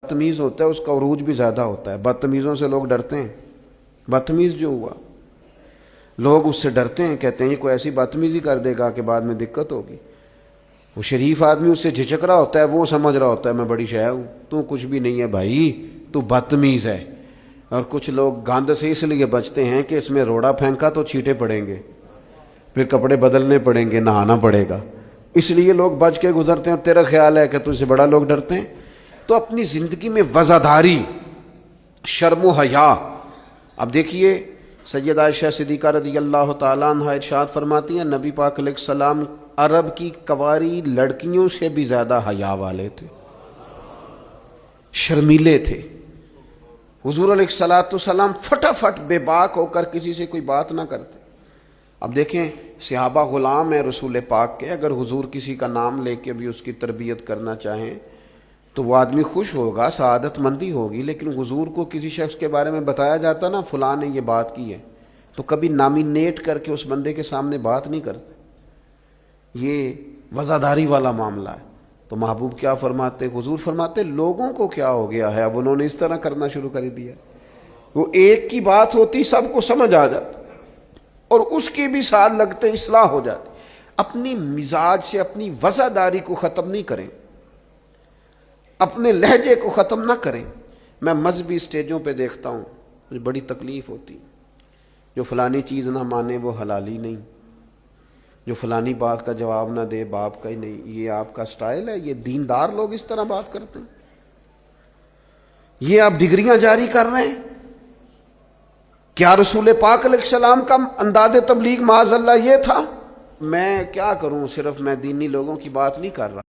بدتمیز ہوتا ہے اس کا عروج بھی زیادہ ہوتا ہے. بدتمیزوں سے لوگ ڈرتے ہیں. بدتمیز جو ہوا لوگ اس سے ڈرتے ہیں, کہتے ہیں یہ کوئی ایسی بدتمیزی کر دے گا کہ بعد میں دقت ہوگی. وہ شریف آدمی اس سے جھجک رہا ہوتا ہے, وہ سمجھ رہا ہوتا ہے میں بڑی شے ہوں, تو کچھ بھی نہیں ہے بھائی, تو بدتمیز ہے. اور کچھ لوگ گاند سے اس لیے بچتے ہیں کہ اس میں روڑا پھینکا تو چھینٹے پڑیں گے, پھر کپڑے بدلنے پڑیں گے, نہانا پڑے گا, اس لیے لوگ بچ کے گزرتے ہیں. اور تیرا خیال ہے کہ تجھ سے بڑا لوگ ڈرتے ہیں. تو اپنی زندگی میں وزاداری, شرم و حیا. اب دیکھیے سیدہ عائشہ صدیقہ رضی اللہ تعالیٰ عنہ ارشاد فرماتی ہیں نبی پاک علیہ السلام عرب کی کنواری لڑکیوں سے بھی زیادہ حیا والے تھے, شرمیلے تھے. حضور علیہ الصلوۃ والسلام فٹافٹ بے باک ہو کر کسی سے کوئی بات نہ کرتے. اب دیکھیں صحابہ غلام ہیں رسول پاک کے, اگر حضور کسی کا نام لے کے بھی اس کی تربیت کرنا چاہیں تو وہ آدمی خوش ہوگا, سعادت مندی ہوگی. لیکن حضور کو کسی شخص کے بارے میں بتایا جاتا نا فلاں نے یہ بات کی ہے, تو کبھی نامینیٹ کر کے اس بندے کے سامنے بات نہیں کرتے. یہ وزاداری والا معاملہ ہے. تو محبوب کیا فرماتے, حضور فرماتے لوگوں کو کیا ہو گیا ہے, اب انہوں نے اس طرح کرنا شروع کر دیا. وہ ایک کی بات ہوتی سب کو سمجھ آ جاتی اور اس کی بھی ساتھ لگتے اصلاح ہو جاتی. اپنی مزاج سے اپنی وزاداری کو ختم نہیں کریں, اپنے لہجے کو ختم نہ کریں. میں مذہبی اسٹیجوں پہ دیکھتا ہوں, مجھے بڑی تکلیف ہوتی. جو فلانی چیز نہ مانے وہ حلالی نہیں, جو فلانی بات کا جواب نہ دے باپ کا ہی نہیں. یہ آپ کا سٹائل ہے؟ یہ دیندار لوگ اس طرح بات کرتے ہیں؟ یہ آپ ڈگریاں جاری کر رہے ہیں؟ کیا رسول پاک علیہ السلام کا انداز تبلیغ معاذ اللہ یہ تھا؟ میں کیا کروں, صرف میں دینی لوگوں کی بات نہیں کر رہا.